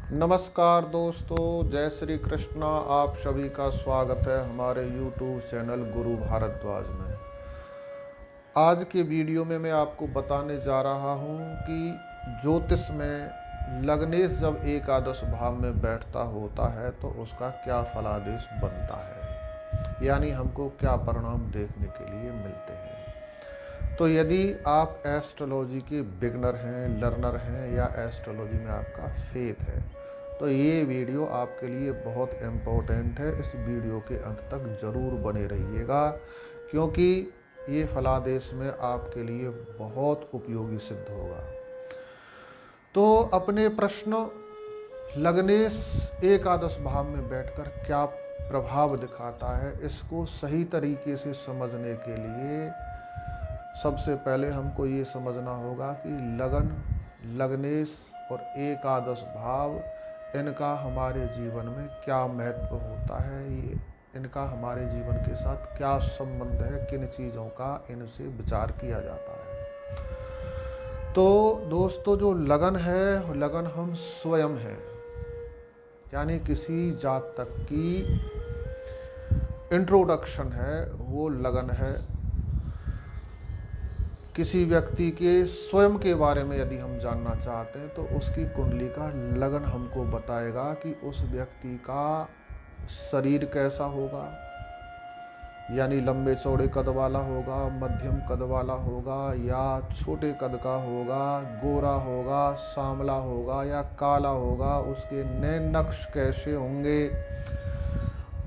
नमस्कार दोस्तों, जय श्री कृष्णा। आप सभी का स्वागत है हमारे YouTube चैनल गुरु भारद्वाज में। आज के वीडियो में मैं आपको बताने जा रहा हूँ कि ज्योतिष में लग्नेश जब एकादश भाव में बैठता होता है तो उसका क्या फलादेश बनता है, यानी हमको क्या परिणाम देखने के लिए मिलते हैं। तो यदि आप एस्ट्रोलॉजी के बिगनर हैं, लर्नर हैं या एस्ट्रोलॉजी में आपका फेथ है तो ये वीडियो आपके लिए बहुत इम्पोर्टेंट है। इस वीडियो के अंत तक ज़रूर बने रहिएगा क्योंकि ये फलादेश में आपके लिए बहुत उपयोगी सिद्ध होगा। तो अपने प्रश्न, लग्नेश एकादश भाव में बैठकर क्या प्रभाव दिखाता है, इसको सही तरीके से समझने के लिए सबसे पहले हमको ये समझना होगा कि लगन, लग्नेश और एकादश भाव, इनका हमारे जीवन में क्या महत्व होता है, ये इनका हमारे जीवन के साथ क्या संबंध है, किन चीज़ों का इनसे विचार किया जाता है। तो दोस्तों, जो लगन है, लगन हम स्वयं हैं, यानी किसी जातक की इंट्रोडक्शन है, वो लगन है। किसी व्यक्ति के स्वयं के बारे में यदि हम जानना चाहते हैं तो उसकी कुंडली का लगन हमको बताएगा कि उस व्यक्ति का शरीर कैसा होगा, यानी लंबे चौड़े कद वाला होगा, मध्यम कद वाला होगा या छोटे कद का होगा, गोरा होगा, सांवला होगा या काला होगा, उसके नैन नक्श कैसे होंगे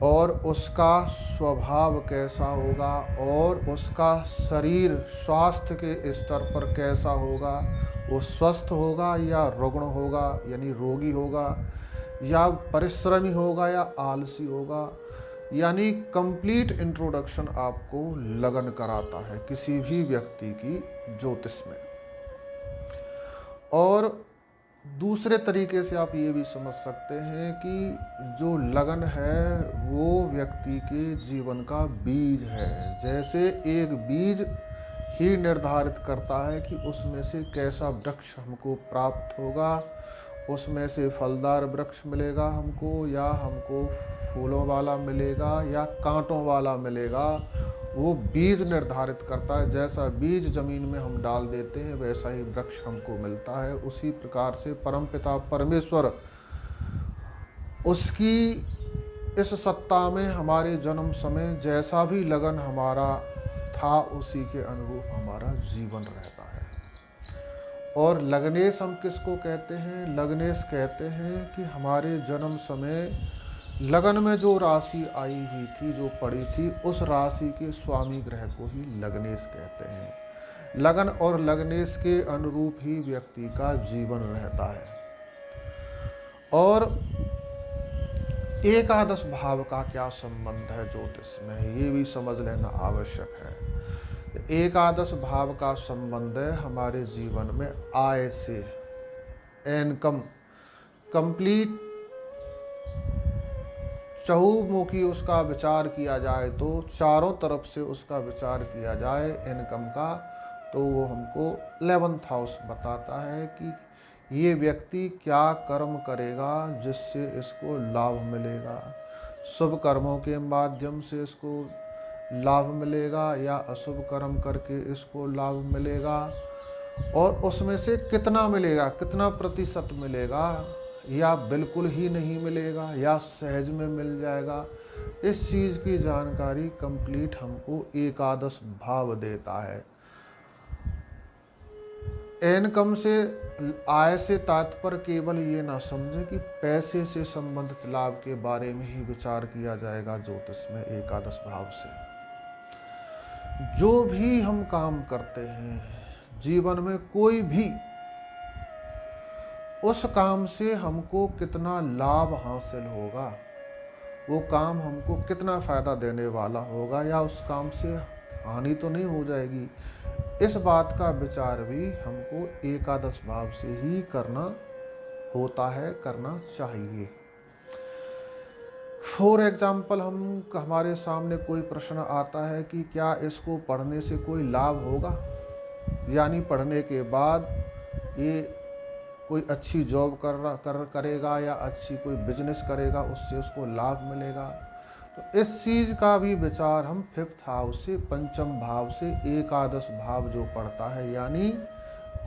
और उसका स्वभाव कैसा होगा और उसका शरीर स्वास्थ्य के स्तर पर कैसा होगा, वो स्वस्थ होगा या रुग्ण होगा यानी रोगी होगा या परिश्रमी होगा या आलसी होगा, यानी कंप्लीट इंट्रोडक्शन आपको लगन कराता है किसी भी व्यक्ति की ज्योतिष में। और दूसरे तरीके से आप ये भी समझ सकते हैं कि जो लगन है वो व्यक्ति के जीवन का बीज है। जैसे एक बीज ही निर्धारित करता है कि उसमें से कैसा वृक्ष हमको प्राप्त होगा, उसमें से फलदार वृक्ष मिलेगा हमको या हमको फूलों वाला मिलेगा या कांटों वाला मिलेगा, वो बीज निर्धारित करता है। जैसा बीज जमीन में हम डाल देते हैं वैसा ही वृक्ष हमको मिलता है। उसी प्रकार से परमपिता परमेश्वर उसकी इस सत्ता में हमारे जन्म समय जैसा भी लगन हमारा था उसी के अनुरूप हमारा जीवन रहता है। और लग्नेश हम किसको कहते हैं? लग्नेश कहते हैं कि हमारे जन्म समय लगन में जो राशि आई हुई थी, जो पड़ी थी, उस राशि के स्वामी ग्रह को ही लग्नेश कहते हैं। लगन और लग्नेश के अनुरूप ही व्यक्ति का जीवन रहता है। और एकादश भाव का क्या संबंध है ज्योतिष में, ये भी समझ लेना आवश्यक है। एकादश भाव का संबंध है हमारे जीवन में आय से, इनकम, कंप्लीट चहुमुखी उसका विचार किया जाए तो चारों तरफ से उसका विचार किया जाए इनकम का, तो वो हमको 11th हाउस बताता है कि ये व्यक्ति क्या कर्म करेगा जिससे इसको लाभ मिलेगा। शुभ कर्मों के माध्यम से इसको लाभ मिलेगा या अशुभ कर्म करके इसको लाभ मिलेगा, और उसमें से कितना मिलेगा, कितना प्रतिशत मिलेगा, या बिल्कुल ही नहीं मिलेगा या सहज में मिल जाएगा। इस चीज़ की जानकारी कंप्लीट हमको एकादश भाव देता है। इनकम से, आय से तात्पर्य केवल ये ना समझे कि पैसे से संबंधित लाभ के बारे में ही विचार किया जाएगा ज्योतिष में एकादश भाव से। जो भी हम काम करते हैं जीवन में, कोई भी, उस काम से हमको कितना लाभ हासिल होगा, वो काम हमको कितना फायदा देने वाला होगा या उस काम से हानि तो नहीं हो जाएगी, इस बात का विचार भी हमको एकादश भाव से ही करना होता है, करना चाहिए। फॉर एग्जाम्पल, हमारे सामने कोई प्रश्न आता है कि क्या इसको पढ़ने से कोई लाभ होगा, यानी पढ़ने के बाद ये कोई अच्छी जॉब करेगा या अच्छी कोई बिजनेस करेगा, उससे उसको लाभ मिलेगा। तो इस चीज़ का भी विचार हम 5th हाउस से, पंचम भाव से एकादश भाव जो पड़ता है यानी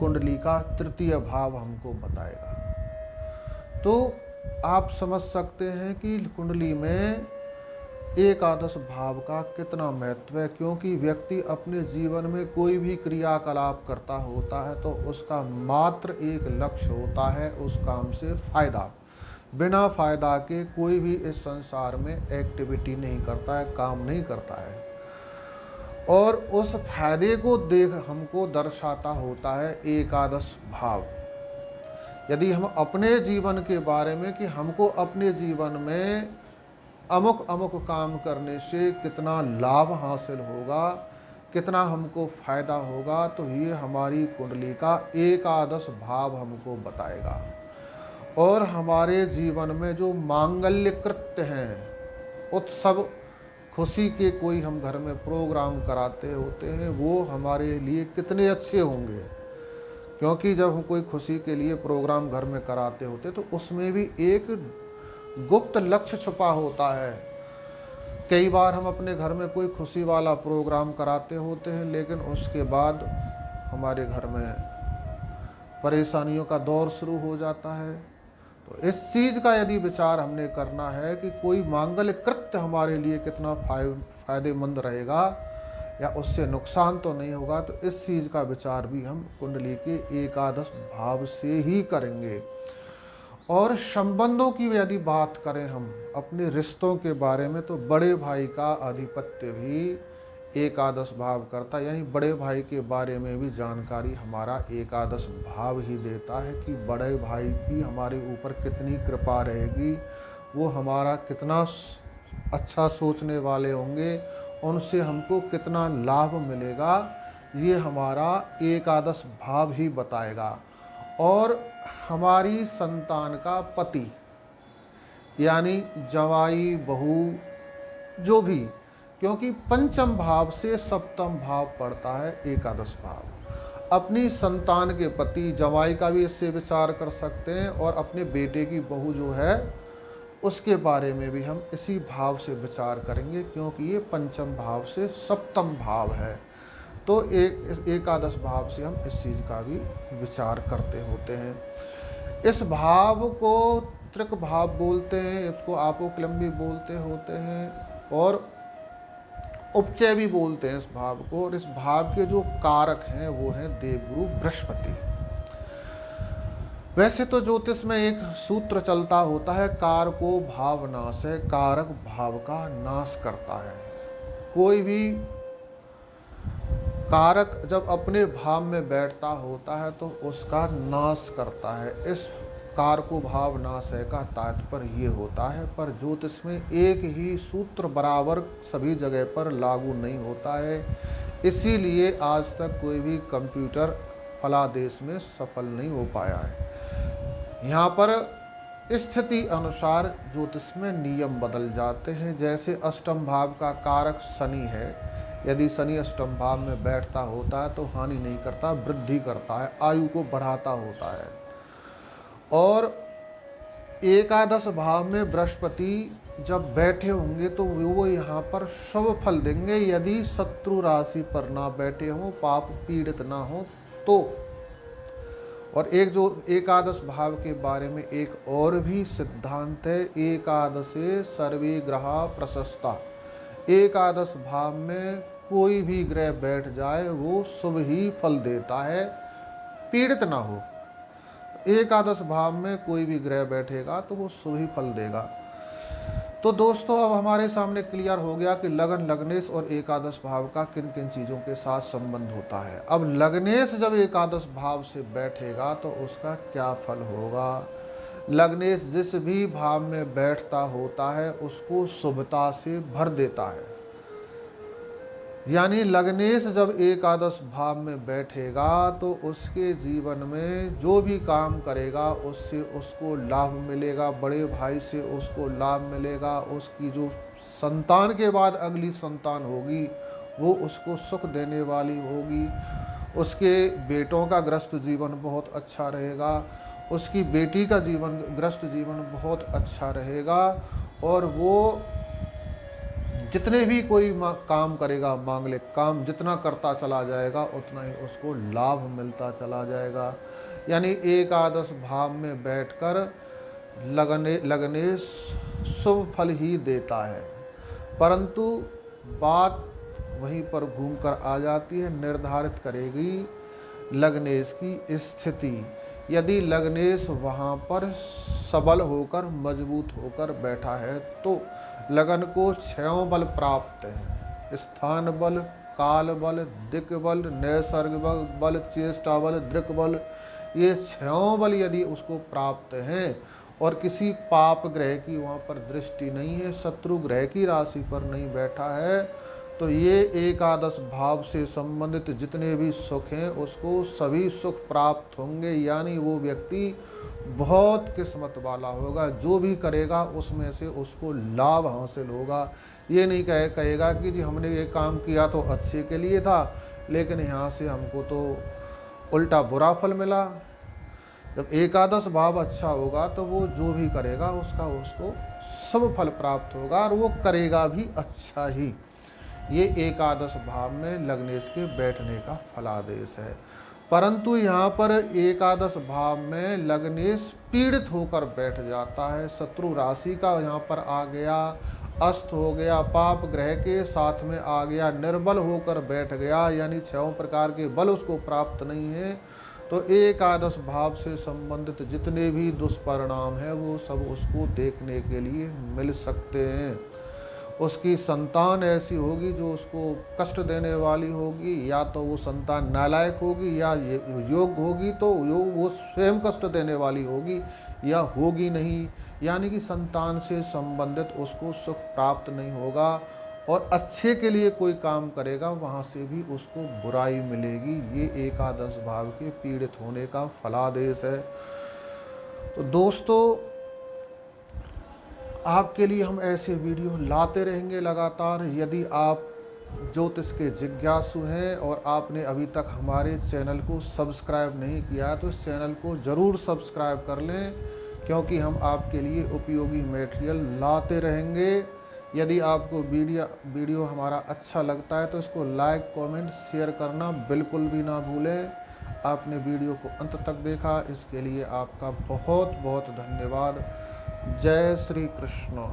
कुंडली का तृतीय भाव हमको बताएगा। तो आप समझ सकते हैं कि कुंडली में एकादश भाव का कितना महत्व है, क्योंकि व्यक्ति अपने जीवन में कोई भी क्रियाकलाप करता होता है तो उसका मात्र एक लक्ष्य होता है उस काम से फायदा। बिना फायदा के कोई भी इस संसार में एक्टिविटी नहीं करता है, काम नहीं करता है। और उस फायदे को देख हमको दर्शाता होता है एकादश भाव। यदि हम अपने जीवन के बारे में कि हमको अपने जीवन में अमुक अमुक काम करने से कितना लाभ हासिल होगा, कितना हमको फायदा होगा, तो ये हमारी कुंडली का एकादश भाव हमको बताएगा। और हमारे जीवन में जो मांगल्य कृत्य हैं, उत्सव, खुशी के कोई हम घर में प्रोग्राम कराते होते हैं, वो हमारे लिए कितने अच्छे होंगे। क्योंकि जब हम कोई खुशी के लिए प्रोग्राम घर में कराते होते तो उसमें भी एक गुप्त लक्ष्य छुपा होता है। कई बार हम अपने घर में कोई खुशी वाला प्रोग्राम कराते होते हैं, लेकिन उसके बाद हमारे घर में परेशानियों का दौर शुरू हो जाता है। तो इस चीज़ का यदि विचार हमने करना है कि कोई मांगल्य कृत्य हमारे लिए कितना फायदेमंद रहेगा या उससे नुकसान तो नहीं होगा, तो इस चीज़ का विचार भी हम कुंडली के एकादश भाव से ही करेंगे। और संबंधों की यदि बात करें हम अपने रिश्तों के बारे में, तो बड़े भाई का आधिपत्य भी एकादश भाव करता है, यानी बड़े भाई के बारे में भी जानकारी हमारा एकादश भाव ही देता है कि बड़े भाई की हमारे ऊपर कितनी कृपा रहेगी, वो हमारा कितना अच्छा सोचने वाले होंगे, उनसे हमको कितना लाभ मिलेगा, ये हमारा एकादश भाव ही बताएगा। और हमारी संतान का पति यानी जवाई बहू जो भी, क्योंकि पंचम भाव से सप्तम भाव पड़ता है एकादश भाव। अपनी संतान के पति जवाई का भी इससे विचार कर सकते हैं, और अपने बेटे की बहू जो है उसके बारे में भी हम इसी भाव से विचार करेंगे, क्योंकि ये पंचम भाव से सप्तम भाव है। तो एकादश भाव से हम इस चीज़ का भी विचार करते होते हैं। इस भाव को त्रिक भाव बोलते हैं, इसको आपोक्लम भी बोलते होते हैं, और उपचय भी बोलते हैं इस भाव को। और इस भाव के जो कारक हैं वो हैं देवगुरु बृहस्पति। वैसे तो ज्योतिष में एक सूत्र चलता होता है, कारको भाव नाश है, कारक भाव का नाश करता है। कोई भी कारक जब अपने भाव में बैठता होता है तो उसका नाश करता है। इस कारको भाव नाश है का तात्पर्य ये होता है, पर ज्योतिष में एक ही सूत्र बराबर सभी जगह पर लागू नहीं होता है। इसीलिए आज तक कोई भी कंप्यूटर फलादेश में सफल नहीं हो पाया है। यहाँ पर स्थिति अनुसार ज्योतिष में नियम बदल जाते हैं। जैसे अष्टम भाव का कारक शनि है, यदि शनि अष्टम भाव में बैठता होता है तो हानि नहीं करता, वृद्धि करता है, आयु को बढ़ाता होता है। और एकादश भाव में बृहस्पति जब बैठे होंगे तो वो यहाँ पर शुभ फल देंगे, यदि शत्रु राशि पर ना बैठे हों, पाप पीड़ित ना हो तो। और एक जो एकादश भाव के बारे में एक और भी सिद्धांत है, एकादशे सर्वे ग्रहा प्रशस्ता। एकादश भाव में कोई भी ग्रह बैठ जाए वो शुभ ही फल देता है, पीड़ित ना हो। एकादश भाव में कोई भी ग्रह बैठेगा तो वो शुभ ही फल देगा। तो दोस्तों अब हमारे सामने क्लियर हो गया कि लगन, लग्नेश और एकादश भाव का किन किन चीज़ों के साथ संबंध होता है। अब लग्नेश जब एकादश भाव से बैठेगा तो उसका क्या फल होगा। लग्नेश जिस भी भाव में बैठता होता है उसको शुभता से भर देता है। यानी लग्नेश जब एकादश भाव में बैठेगा तो उसके जीवन में जो भी काम करेगा उससे उसको लाभ मिलेगा, बड़े भाई से उसको लाभ मिलेगा, उसकी जो संतान के बाद अगली संतान होगी वो उसको सुख देने वाली होगी, उसके बेटों का ग्रस्त जीवन बहुत अच्छा रहेगा। उसकी बेटी का जीवन, गृहस्थ जीवन बहुत अच्छा रहेगा और वो जितने भी कोई काम करेगा, मांगलिक काम जितना करता चला जाएगा उतना ही उसको लाभ मिलता चला जाएगा। यानी एकादश भाव में बैठकर लगने लगने शुभ फल ही देता है। परंतु बात वहीं पर घूमकर आ जाती है, निर्धारित करेगी लग्नेश की स्थिति। यदि लग्नेश वहाँ पर सबल होकर, मजबूत होकर बैठा है तो लगन को 6 बल प्राप्त हैं: स्थान बल, काल बल, दिक् बल, नैसर्ग बल, चेष्टा बल, दृक् बल। ये 6 बल यदि उसको प्राप्त हैं और किसी पाप ग्रह की वहाँ पर दृष्टि नहीं है, शत्रु ग्रह की राशि पर नहीं बैठा है, तो ये एकादश भाव से संबंधित जितने भी सुख हैं उसको सभी सुख प्राप्त होंगे। यानी वो व्यक्ति बहुत किस्मत वाला होगा, जो भी करेगा उसमें से उसको लाभ हासिल होगा। ये नहीं कहेगा कि जी हमने ये काम किया तो अच्छे के लिए था, लेकिन यहाँ से हमको तो उल्टा बुरा फल मिला। जब एकादश भाव अच्छा होगा तो वो जो भी करेगा उसको सब फल प्राप्त होगा और वो करेगा भी अच्छा ही। ये एकादश भाव में लग्नेश के बैठने का फलादेश है। परंतु यहाँ पर एकादश भाव में लग्नेश पीड़ित होकर बैठ जाता है, शत्रु राशि का यहाँ पर आ गया, अस्त हो गया, पाप ग्रह के साथ में आ गया, निर्बल होकर बैठ गया, यानी 6 प्रकार के बल उसको प्राप्त नहीं है। तो एकादश भाव से संबंधित जितने भी दुष्परिणाम हैं वो सब उसको देखने के लिए मिल सकते हैं। उसकी संतान ऐसी होगी जो उसको कष्ट देने वाली होगी, या तो वो संतान नालायक होगी, या योग्य होगी तो वो स्वयं कष्ट देने वाली होगी, या होगी नहीं। यानी कि संतान से संबंधित उसको सुख प्राप्त नहीं होगा और अच्छे के लिए कोई काम करेगा वहाँ से भी उसको बुराई मिलेगी। ये एकादश भाव के पीड़ित होने का फलादेश है। तो दोस्तों, आपके लिए हम ऐसे वीडियो लाते रहेंगे लगातार। यदि आप ज्योतिष के जिज्ञासु हैं और आपने अभी तक हमारे चैनल को सब्सक्राइब नहीं किया है तो इस चैनल को ज़रूर सब्सक्राइब कर लें, क्योंकि हम आपके लिए उपयोगी मटेरियल लाते रहेंगे। यदि आपको वीडियो हमारा अच्छा लगता है तो इसको लाइक, कमेंट, शेयर करना बिल्कुल भी ना भूलें। आपने वीडियो को अंत तक देखा, इसके लिए आपका बहुत बहुत धन्यवाद। जय श्री कृष्ण।